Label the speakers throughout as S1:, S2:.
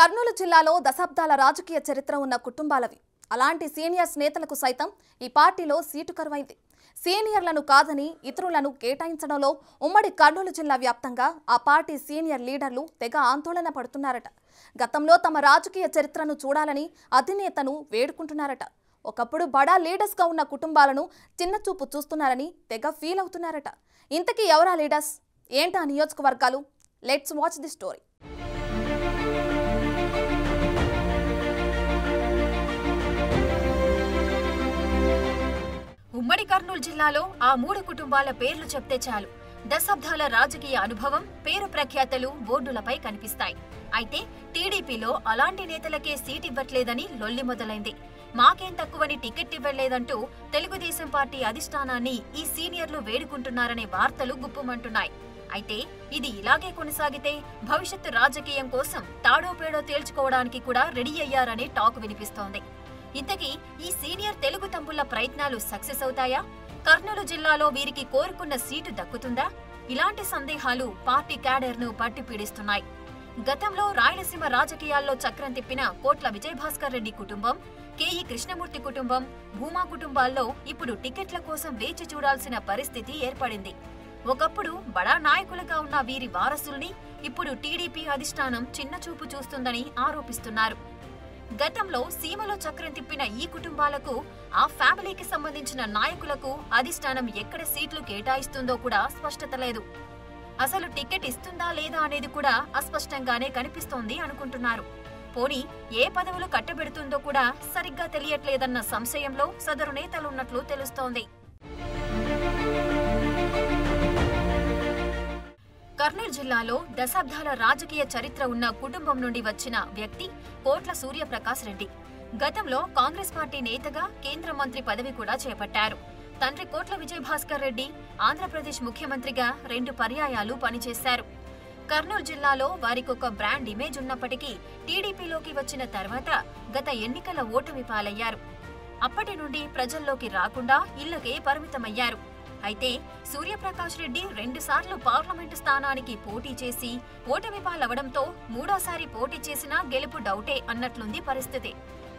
S1: కర్నూలు జిల్లాలో దశాబ్దాల రాజకీయ చరిత్ర ఉన్న కుటుంబాలవి. అలాంటి సీనియర్స్ నేతలకు సైతం ఈ పార్టీలో సీటు కరువైంది. సీనియర్లను కాదని ఇతరులను కేటాయించడంలో ఉమ్మడి కర్నూలు జిల్లా వ్యాప్తంగా ఆ పార్టీ సీనియర్ లీడర్లు తెగ ఆందోళన పడుతున్నారట. గతంలో తమ రాజకీయ చరిత్రను చూడాలని అధినేతను వేడుకుంటున్నారట. ఒకప్పుడు బడా లీడర్స్గా ఉన్న కుటుంబాలను చిన్నచూపు చూస్తున్నారని తెగ ఫీల్ అవుతున్నారట. ఇంతకీ ఎవరా లీడర్స్, ఏంటా నియోజకవర్గాలు? Let's watch the story.
S2: ఉమ్మడి కర్నూలు జిల్లాలో ఆ మూడు కుటుంబాల పేర్లు చెప్తే చాలు దశాబ్దాల రాజకీయ అనుభవం, పేరు ప్రఖ్యాతలు బోర్డులపై కనిపిస్తాయి. అయితే టీడీపీలో అలాంటి నేతలకే సీట్ ఇవ్వట్లేదని లొల్లి మొదలైంది. మాకేం తక్కువని టికెట్ ఇవ్వలేదంటూ తెలుగుదేశం పార్టీ అధిష్టానాన్ని ఈ సీనియర్లు వేడుకుంటున్నారనే వార్తలు గుప్పుమంటున్నాయి. అయితే ఇది ఇలాగే కొనసాగితే భవిష్యత్తు రాజకీయం కోసం తాడో పేడో తేల్చుకోవడానికి కూడా రెడీ అయ్యారనే టాక్ వినిపిస్తోంది. ఇంతకీ ఈ సీనియర్ తెలుగు తమ్ముళ్ల ప్రయత్నాలు సక్సెస్ అవుతాయా? కర్నూలు జిల్లాలో వీరికి కోరుకున్న సీటు దక్కుతుందా? ఇలాంటి సందేహాలు పార్టీ క్యాడర్ను పట్టి పీడిస్తున్నాయి. గతంలో రాయలసీమ రాజకీయాల్లో చక్రం తిప్పిన కోట్ల విజయభాస్కర్ రెడ్డి కుటుంబం, కేఈ కృష్ణమూర్తి కుటుంబం, భూమా కుటుంబాల్లో ఇప్పుడు టికెట్ల కోసం వేచి చూడాల్సిన పరిస్థితి ఏర్పడింది. ఒకప్పుడు బడా నాయకులుగా ఉన్న వీరి వారసుల్ని ఇప్పుడు టీడీపీ అధిష్టానం చిన్నచూపు చూస్తుందని ఆరోపిస్తున్నారు. గతంలో సీమలో చక్రం తిప్పిన ఈ కుటుంబాలకు, ఆ ఫ్యామిలీకి సంబంధించిన నాయకులకు అధిష్టానం ఎక్కడ సీట్లు కేటాయిస్తుందో కూడా స్పష్టత లేదు. అసలు టికెట్ ఇస్తుందా లేదా అనేది కూడా అస్పష్టంగానే కనిపిస్తోంది అనుకుంటున్నారు. పోనీ ఏ పదవులు కట్టబెడుతుందో కూడా సరిగ్గా తెలియట్లేదన్న సంశయంలో సదరు నేతలున్నట్లు తెలుస్తోంది. కర్నూలు జిల్లాలో దశాబ్దాల రాజకీయ చరిత్ర ఉన్న కుటుంబం నుండి వచ్చిన వ్యక్తి కోట్ల సూర్యప్రకాష్ రెడ్డి. గతంలో కాంగ్రెస్ పార్టీ నేతగా కేంద్ర మంత్రి పదవి కూడా చేపట్టారు. తండ్రి కోట్ల విజయభాస్కర్ రెడ్డి ఆంధ్రప్రదేశ్ ముఖ్యమంత్రిగా 2 పర్యాయాలు పనిచేశారు. కర్నూలు జిల్లాలో వారికొక బ్రాండ్ ఇమేజ్ ఉన్నప్పటికీ టీడీపీలోకి వచ్చిన తర్వాత గత ఎన్నికల ఓటమి పాలయ్యారు. అప్పటి నుండి ప్రజల్లోకి రాకుండా ఇళ్లకే పరిమితమయ్యారు. అయితే సూర్యప్రకాష్ రెడ్డి 2 సార్లు పార్లమెంటు స్థానానికి పోటీ చేసి ఓటమి పాలవడంతో మూడోసారి పోటీ చేసినా గెలుపు డౌటే అన్నట్లుంది పరిస్థితి.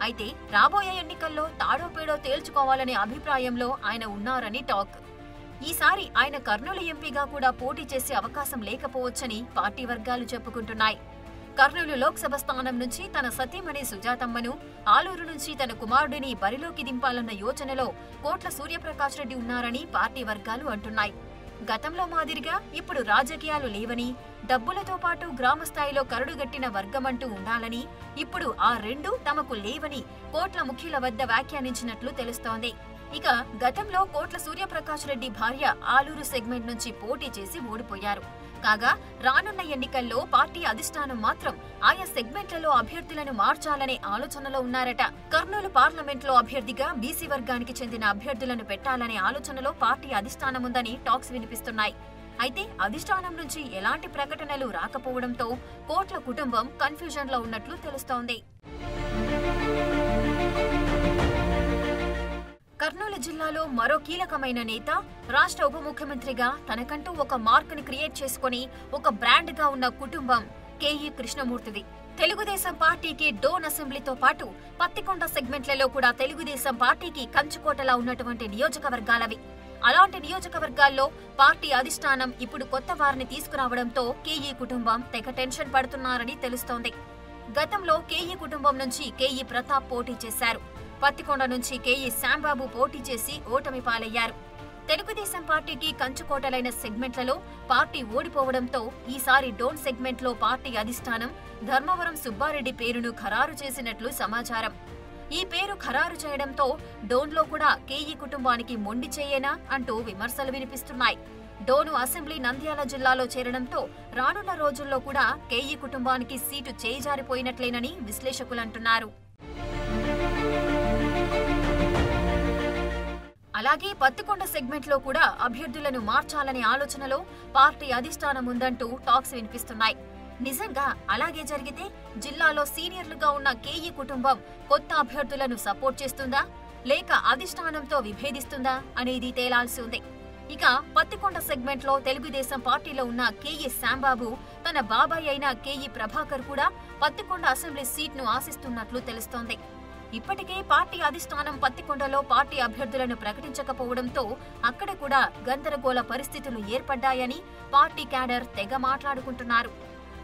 S2: అయితే రాబోయే ఎన్నికల్లో తాడో పేడో తేల్చుకోవాలనే అభిప్రాయంలో ఆయన ఉన్నారని టాక్. ఈసారి ఆయన కర్నూలు ఎంపీగా కూడా పోటీ చేసే అవకాశం లేకపోవచ్చని పార్టీ వర్గాలు చెప్పుకుంటున్నాయి. కర్నూలు లోక్సభ స్థానం నుంచి తన సతీమణి సుజాతమ్మను, ఆలూరు నుంచి తన కుమారుడిని బరిలోకి దింపాలన్న యోచనలో కోట్ల సూర్యప్రకాష్ రెడ్డి ఉన్నారని పార్టీ వర్గాలు అంటున్నాయి. గతంలో మాదిరిగా ఇప్పుడు రాజకీయాలు లేవని, డబ్బులతో పాటు గ్రామస్థాయిలో కరడుగట్టిన వర్గమంటూ ఉండాలని, ఇప్పుడు ఆ 2 తమకు లేవని కోట్ల ముఖ్యుల వద్ద వ్యాఖ్యానించినట్లు తెలుస్తోంది. ఇక గతంలో కోట్ల సూర్యప్రకాష్ రెడ్డి భార్య ఆలూరు సెగ్మెంట్ నుంచి పోటీ చేసి ఓడిపోయారు. కాగా రానున్న ఎన్నికల్లో పార్టీ అధిష్టానం మాత్రం ఆయా సెగ్మెంట్లలో అభ్యర్థులను మార్చాలనే ఆలోచనలో ఉన్నారట. కర్నూలు పార్లమెంట్లో అభ్యర్థిగా బీసీ వర్గానికి చెందిన అభ్యర్థులను పెట్టాలనే ఆలోచనలో పార్టీ అధిష్టానం ఉందని టాక్స్ వినిపిస్తున్నాయి. అయితే అధిష్టానం నుంచి ఎలాంటి ప్రకటనలు రాకపోవడంతో కోట్ల కుటుంబం కన్ఫ్యూజన్ లో ఉన్నట్లు తెలుస్తోంది. కర్నూలు జిల్లాలో మరో కీలకమైన నేత, రాష్ట్ర ఉప ముఖ్యమంత్రిగా తనకంటూ ఒక మార్కుని క్రియేట్ చేసుకుని ఒక బ్రాండ్ గా ఉన్న కుటుంబం కేఈ కృష్ణమూర్తిది. తెలుగుదేశం పార్టీకి డోన్ అసెంబ్లీతో పాటు పత్తికొండ సెగ్మెంట్లలో కూడా తెలుగుదేశం పార్టీకి కంచుకోటలా ఉన్నటువంటి నియోజకవర్గాలవి. అలాంటి నియోజకవర్గాల్లో పార్టీ అధిష్టానం ఇప్పుడు కొత్త వారిని తీసుకురావడంతో కేఈ కుటుంబం తెగ టెన్షన్ పడుతున్నారని తెలుస్తోంది. గతంలో కేఈ కుటుంబం నుంచి కేఈ ప్రతాప్ పోటీ చేశారు. పత్తికొండ నుంచి కేఈ శాంబాబు పోటీ చేసి ఓటమి పాలయ్యారు. తెలుగుదేశం పార్టీకి కంచుకోటలైన సెగ్మెంట్లలో పార్టీ ఓడిపోవడంతో ఈసారి డోన్ సెగ్మెంట్లో పార్టీ అధిష్టానం ధర్మవరం సుబ్బారెడ్డి పేరును ఖరారు చేసినట్లు సమాచారం. ఈ పేరు ఖరారు చేయడంతో డోన్లో కూడా కేఈ కుటుంబానికి మొండి చేయనా అంటూ విమర్శలు వినిపిస్తున్నాయి. డోను అసెంబ్లీ నంద్యాల జిల్లాలో చేరడంతో రానున్న రోజుల్లో కూడా కేఈ కుటుంబానికి సీటు చేజారిపోయినట్లేనని విశ్లేషకులంటున్నారు. అలాగే పత్తికొండ సెగ్మెంట్ లో కూడా అభ్యర్థులను మార్చాలనే ఆలోచనలో పార్టీ అధిష్టానం ఉందంటూ టాక్స్ వినిపిస్తున్నాయి. నిజంగా అలాగే జరిగితే జిల్లాలో సీనియర్లుగా ఉన్న కేఈ కుటుంబం కొత్త అభ్యర్థులను సపోర్ట్ చేస్తుందా లేక అధిష్టానంతో విభేదిస్తుందా అనేది తేలాల్సి ఉంది. ఇక పత్తికొండ సెగ్మెంట్ లో తెలుగుదేశం పార్టీలో ఉన్న కేఈ శాంబాబు తన బాబాయ్ అయిన కేఈ ప్రభాకర్ కూడా పత్తికొండ అసెంబ్లీ సీట్ను ఆశిస్తున్నట్లు తెలుస్తోంది. ఇప్పటికే పార్టీ అధిష్టానం పత్తికొండలో పార్టీ అభ్యర్థులను ప్రకటించకపోవడంతో అక్కడ కూడా గందరగోళ పరిస్థితులు ఏర్పడ్డాయని పార్టీ క్యాడర్ తెగ మాట్లాడుకుంటున్నారు.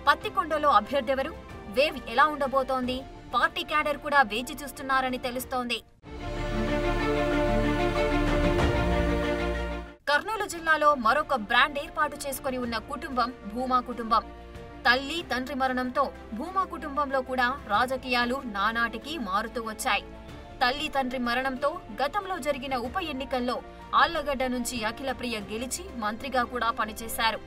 S2: పత్తికొండలో అభ్యర్థెవరు, వేవ్ ఎలా ఉండబోతోంది, పార్టీ క్యాడర్ కూడా వేచి చూస్తున్నారని తెలుస్తోంది. కర్నూలు జిల్లాలో మరొక బ్రాండ్ ఏర్పాటు చేసుకుని ఉన్న కుటుంబం భూమా కుటుంబం. తల్లి తండ్రి మరణంతో భూమా కుటుంబంలో కూడా రాజకీయాలు నానాటికి మారుతూ వచ్చాయి. తల్లి తండ్రి మరణంతో గతంలో జరిగిన ఉప ఎన్నికల్లో ఆళ్లగడ్డ నుంచి అఖిలప్రియ గెలిచి మంత్రిగా కూడా పనిచేశారు.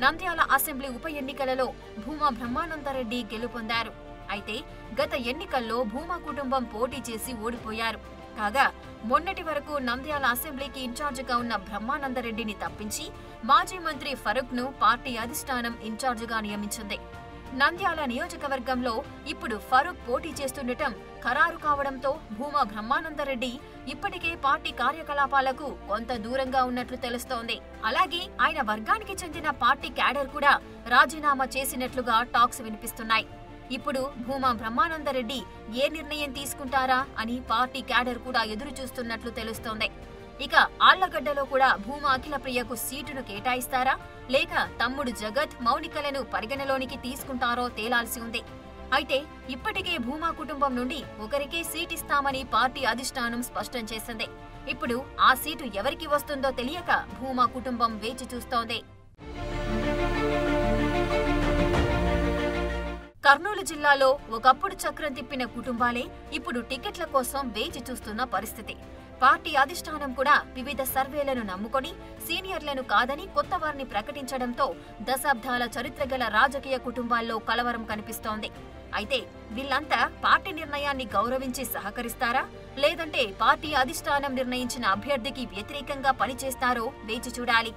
S2: నంద్యాల అసెంబ్లీ ఉప ఎన్నికలలో భూమా బ్రహ్మానందరెడ్డి గెలుపొందారు. అయితే గత ఎన్నికల్లో భూమా కుటుంబం పోటీ చేసి ఓడిపోయారు. కాగా మొన్నటి వరకు నంద్యాల అసెంబ్లీకి ఇన్ఛార్జిగా ఉన్న బ్రహ్మానందరెడ్డిని తప్పించి మాజీ మంత్రి ఫరూక్ ను పార్టీ అధిష్టానం ఇన్ఛార్జిగా నియమించింది. నంద్యాల నియోజకవర్గంలో ఇప్పుడు ఫరూక్ పోటీ చేస్తుండటం ఖరారు కావడంతో భూమా బ్రహ్మానందరెడ్డి ఇప్పటికే పార్టీ కార్యకలాపాలకు కొంత దూరంగా ఉన్నట్లు తెలుస్తోంది. అలాగే ఆయన వర్గానికి చెందిన పార్టీ క్యాడర్ కూడా రాజీనామా చేసినట్లుగా టాక్స్ వినిపిస్తున్నాయి. ఇప్పుడు భూమా బ్రహ్మానందరెడ్డి ఏ నిర్ణయం తీసుకుంటారా అని పార్టీ క్యాడర్ కూడా ఎదురు చూస్తున్నట్లు తెలుస్తోంది. ఇక ఆళ్లగడ్డలో కూడా భూమా అఖిలప్రియకు సీటును కేటాయిస్తారా లేక తమ్ముడు జగత్ మౌనికలను పరిగణలోనికి తీసుకుంటారో తేలాల్సి ఉంది. అయితే ఇప్పటికే భూమా కుటుంబం నుండి ఒకరికే సీటిస్తామని పార్టీ అధిష్టానం స్పష్టం చేసింది. ఇప్పుడు ఆ సీటు ఎవరికి వస్తుందో తెలియక భూమా కుటుంబం వేచి చూస్తోంది. కర్నూలు జిల్లాలో ఒకప్పుడు చక్రం తిప్పిన కుటుంబాలే ఇప్పుడు టికెట్ల కోసం వేచి చూస్తున్న పరిస్థితి. పార్టీ అధిష్టానం కూడా వివిధ సర్వేలను నమ్ముకొని సీనియర్లను కాదని కొత్త వారిని ప్రకటించడంతో దశాబ్దాల చరిత్రగల రాజకీయ కుటుంబాల్లో కలవరం కనిపిస్తోంది. అయితే వీళ్లంతా పార్టీ నిర్ణయాన్ని గౌరవించి సహకరిస్తారా లేదంటే పార్టీ అధిష్టానం నిర్ణయించిన అభ్యర్థికి వ్యతిరేకంగా పనిచేస్తారో వేచి చూడాలి.